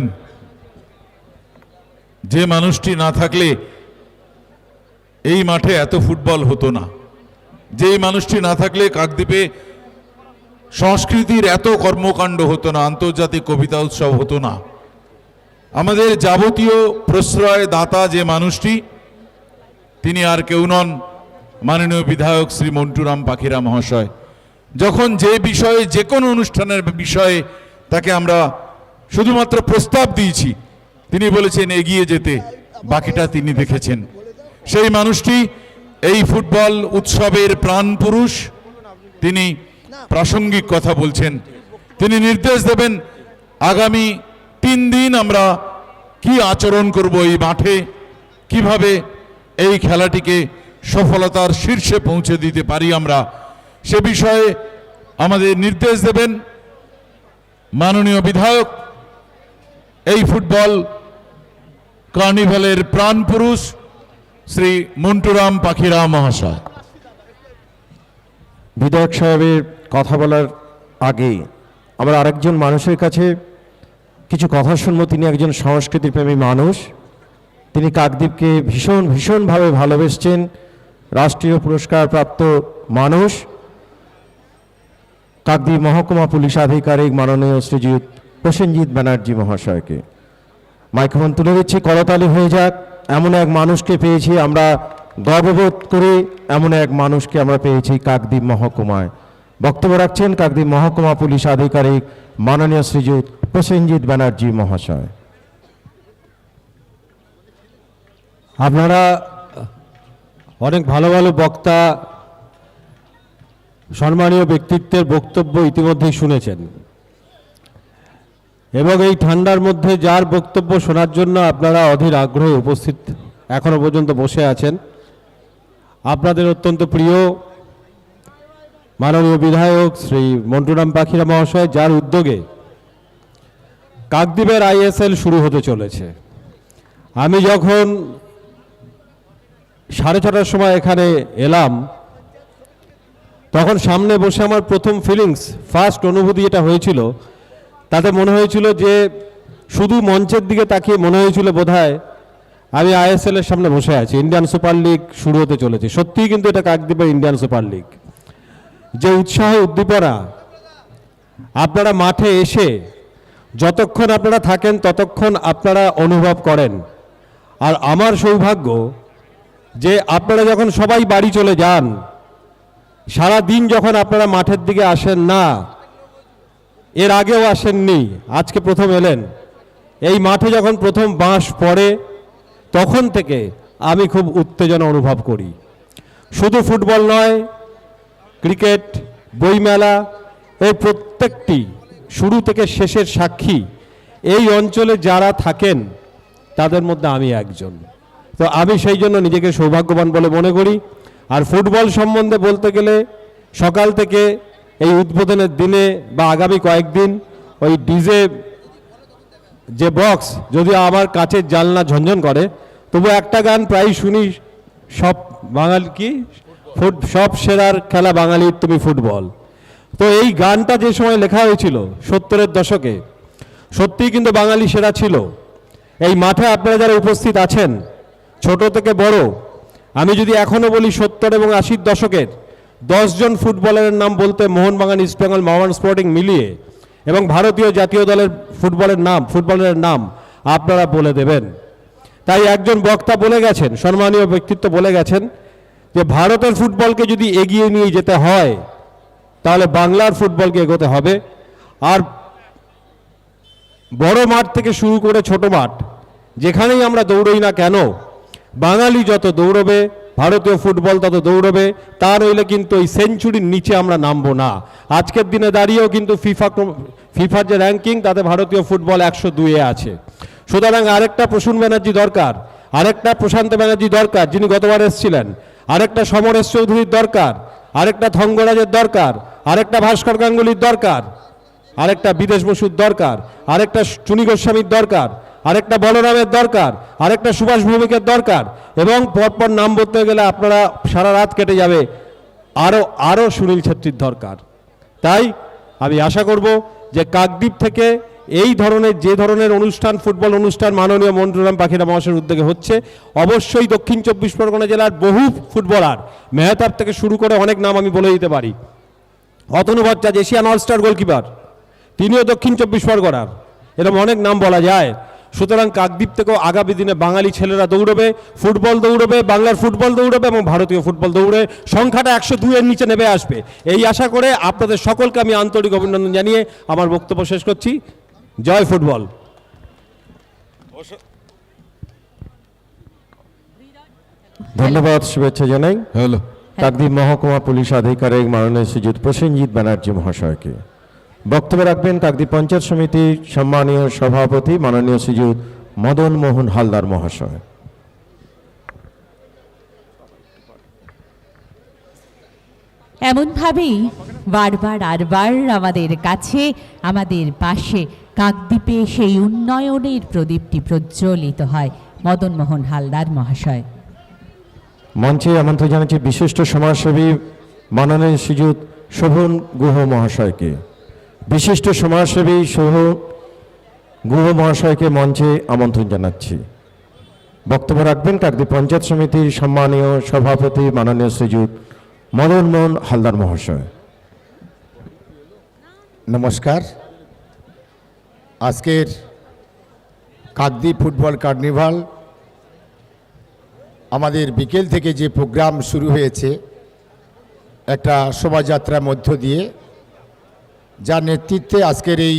রাখবেন, যে মানুষটি না থাকলে এই মাঠে এত ফুটবল হতো না, যে মানুষটি না থাকলে কাকদ্বীপে সংস্কৃতির এত কর্মকাণ্ড হতো না, আন্তর্জাতিক কবিতা উৎসব হতো না। আমাদের যাবতীয় প্রশ্রয় দাতা যে মানুষটি, তিনি আর কেউ নন, মাননীয় বিধায়ক শ্রী মন্টুরাম পাখিরা মহাশয়। যখন যে বিষয়ে, যে কোনো অনুষ্ঠানের বিষয়ে তাকে আমরা শুধুমাত্র প্রস্তাব দিয়েছি, তিনি বলেছেন এগিয়ে যেতে, বাকিটা তিনি দেখেছেন। সেই মানুষটি এই ফুটবল উৎসবের প্রাণ পুরুষ। তিনি প্রাসঙ্গিক কথা বলছেন, তিনি নির্দেশ দেবেন আগামী 3 দিন আমরা কি আচরণ করব এই মাঠে, কিভাবে এই খেলাটিকে সফলতার শীর্ষে পৌঁছে দিতে পারি আমরা, সে বিষয়ে আমাদের নির্দেশ দেবেন মাননীয় বিধায়ক, এই ফুটবল কার্নিভালের প্রাণ পুরুষ শ্রী মন্টুরাম পাখিরা মহাশয়। বিধায়ক সাহেবের কথা বলার আগে আমরা আরেকজন মানুষের কাছে কিছু কথা শুনবো। তিনি একজন সংস্কৃতিপ্রেমী মানুষ, তিনি কাকদ্বীপকে ভীষণভাবে ভালোবেসেছেন, রাষ্ট্রীয় পুরস্কার প্রাপ্ত মানুষ, কাকদ্বীপ মহকুমা পুলিশ আধিকারিক মাননীয় শ্রীযুত প্রসেনজিৎ ব্যানার্জি মহাশয়কে মাইক্রোফোন তুলে দিচ্ছি। করতালি হয়ে যাক, এমন এক মানুষকে পেয়েছি আমরা, গর্ববোধ করে এমন এক মানুষকে আমরা পেয়েছি কাকদ্বীপ মহকুমায়। বক্তব্য রাখছেন কাকদ্বীপ মহকুমা পুলিশ আধিকারিক মাননীয় শ্রীযুত প্রসেনজিৎ ব্যানার্জি মহাশয়। আপনারা অনেক ভালো ভালো বক্তা, সম্মানীয় ব্যক্তিত্বের বক্তব্য ইতিমধ্যেই শুনেছেন, এবং এই ঠান্ডার মধ্যে যার বক্তব্য শোনার জন্য আপনারা অধীর আগ্রহে উপস্থিত এখনো পর্যন্ত বসে আছেন, আপনাদের অত্যন্ত প্রিয় মাননীয় বিধায়ক শ্রী মন্টুরাম পাখিরা মহাশয়, যার উদ্যোগে কাকদ্বীপের ISL শুরু হতে চলেছে। আমি যখন 6:30টার সময় এখানে এলাম, তখন সামনে বসে আমার প্রথম ফিলিংস, ফার্স্ট অনুভূতি যেটা হয়েছিল, তাতে মনে হয়েছিল যে শুধু মঞ্চের দিকে তাকিয়ে মনে হয়েছিল বোধহয় আমি ISL এর সামনে বসে আছি, ইন্ডিয়ান সুপার লিগ শুরু হতে চলেছে। সত্যিই কিন্তু এটা কাকদ্বীপের ইন্ডিয়ান সুপার লিগ। যে উৎসাহ উদ্দীপনা আপনারা মাঠে এসে যতক্ষণ আপনারা থাকেন ততক্ষণ আপনারা অনুভব করেন। আর আমার সৌভাগ্য যে আপনারা যখন সবাই বাড়ি চলে যান, সারা দিন যখন আপনারা মাঠের দিকে আসেন না, এর আগেও আসেননি, আজকে প্রথম এলেন, এই মাঠে যখন প্রথম বাঁশ পড়ে তখন থেকে আমি খুব উত্তেজনা অনুভব করি। শুধু ফুটবল নয়, ক্রিকেট, বইমেলা, এই প্রত্যেকটি শুরু থেকে শেষের সাক্ষী এই অঞ্চলে যারা থাকেন তাদের মধ্যে আমি একজন। তো আমি সেই জন্য নিজেকে সৌভাগ্যবান বলে মনে করি। আর ফুটবল সম্বন্ধে বলতে গেলে সকাল থেকে এই উদ্বোধনের দিনে বা আগামী কয়েকদিন ওই ডিজে যে বক্স, যদি আমার কাছের জানলা ঝনঝন করে, তবু একটা গান প্রায় শুনি, সব বাঙালি কি সব সেরার খেলা বাঙালির তুমি ফুটবল। তো এই গানটা যে সময় লেখা হয়েছিল 70-এর দশকে, সত্যিই কিন্তু বাঙালি সেরা ছিল। এই মাঠে আপনারা যারা উপস্থিত আছেন, ছোট থেকে বড়, আমি যদি এখনও বলি 70 এবং 80-র দশকের 10 জন ফুটবলারের নাম বলতে, মোহনবাগান, ইস্টবেঙ্গল, মোহামেডান স্পোর্টিং মিলিয়ে, এবং ভারতীয় জাতীয় দলের ফুটবলের নাম আপনারা বলে দেবেন। তাই একজন বক্তা বলে গেছেন, সম্মানীয় ব্যক্তিত্ব বলে গেছেন, যে ভারতের ফুটবলকে যদি এগিয়ে নিয়ে যেতে হয় তাহলে বাংলার ফুটবলকে এগোতে হবে। আর বড় মাঠ থেকে শুরু করে ছোট মাঠ, যেখানেই আমরা দৌড়ই না কেন, বাঙালি যত দৌড়বে ভারতীয় ফুটবল তত দৌড়বে। তা নইলে কিন্তু এই সেঞ্চুরির নিচে আমরা নামবো না। আজকের দিনে দাঁড়িয়েও কিন্তু ফিফার যে র্যাঙ্কিং, তাতে ভারতীয় ফুটবল 102-এ আছে। সুতরাং আরেকটা প্রসূন ব্যানার্জি দরকার, আরেকটা প্রশান্ত ব্যানার্জি দরকার, যিনি গতবার এসেছিলেন, আরেকটা সমরেশ চৌধুরীর দরকার, আরেকটা থঙ্গরাজের দরকার, আরেকটা ভাস্কর গাঙ্গুলির দরকার, আরেকটা বিদেশ বসুর দরকার, আরেকটা চুনি গোস্বামীর দরকার, আরেকটা বলরামের দরকার, আরেকটা সুভাষ ভৌমিকের দরকার, এবং পরপর নাম বলতে গেলে আপনারা সারা রাত কেটে যাবে, আরও সুনীল ছেত্রীর দরকার। তাই আমি আশা করব যে কাকদ্বীপ থেকে এই ধরনের যে ধরনের অনুষ্ঠান, ফুটবল অনুষ্ঠান মাননীয় মন্টুরাম পাখিরা মহাশয়ের উদ্যোগে হচ্ছে, অবশ্যই দক্ষিণ 24 পরগনা জেলার বহু ফুটবলার, মেহতাব থেকে শুরু করে অনেক নাম আমি বলে দিতে পারি। Atanu Bhattacharya Asian all star goalkeeper, তিনিও দক্ষিণ 24 পরগনার, এরকম অনেক নাম বলা যায়। সুতরাং কাকদ্বীপ থেকেও আগামী দিনে বাঙালি ছেলেরা দৌড়বে, ফুটবল দৌড়বে, বাংলার ফুটবল দৌড়বে এবং ভারতীয় ফুটবল দৌড়ে সংখ্যাটা 102-এর নিচে নেমে আসবে, এই আশা করে আপনাদের সকলকে আমি আন্তরিক অভিনন্দন জানিয়ে আমার বক্তব্য শেষ করছি। জয় ফুটবল। ধন্যবাদ, শুভেচ্ছা জানাই হ্যালো কাকদ্বীপ মহকুমা পুলিশ আধিকারিক মাননীয় শ্রীযুত প্রসেনজিৎ ব্যানার্জি মহাশয়কে। বক্তব্য রাখবেন কাকদ্বীপ পঞ্চায়েত সমিতির সম্মানীয় সভাপতি মাননীয় শ্রীযুত মদন মোহন হালদার মহাশয়। এমনভাবেই বারবার আমাদের কাছে, আমাদের পাশে কাকদ্বীপে সেই উন্নয়নের প্রদীপটি প্রজ্বলিত হয়। মদন মোহন হালদার মহাশয়। মঞ্চে আমন্ত্রণ জানাচ্ছি বিশিষ্ট সমাজসেবী মাননীয় শ্রীযুত শোভন গুহ মহাশয়কে। বিশিষ্ট সমাজসেবী শোভন গুহ মহাশয়কে মঞ্চে আমন্ত্রণ জানাচ্ছি। বক্তব্য রাখবেন কাকদ্বীপ পঞ্চায়েত সমিতির সম্মানীয় সভাপতি মাননীয় শ্রীযুত মদন মোহন হালদার মহাশয়। নমস্কার। আজকের কাকদ্বীপ ফুটবল কার্নিভাল আমাদের বিকেল থেকে যে প্রোগ্রাম শুরু হয়েছে একটা শোভাযাত্রার মধ্য দিয়ে, যার নেতৃত্বে আজকের এই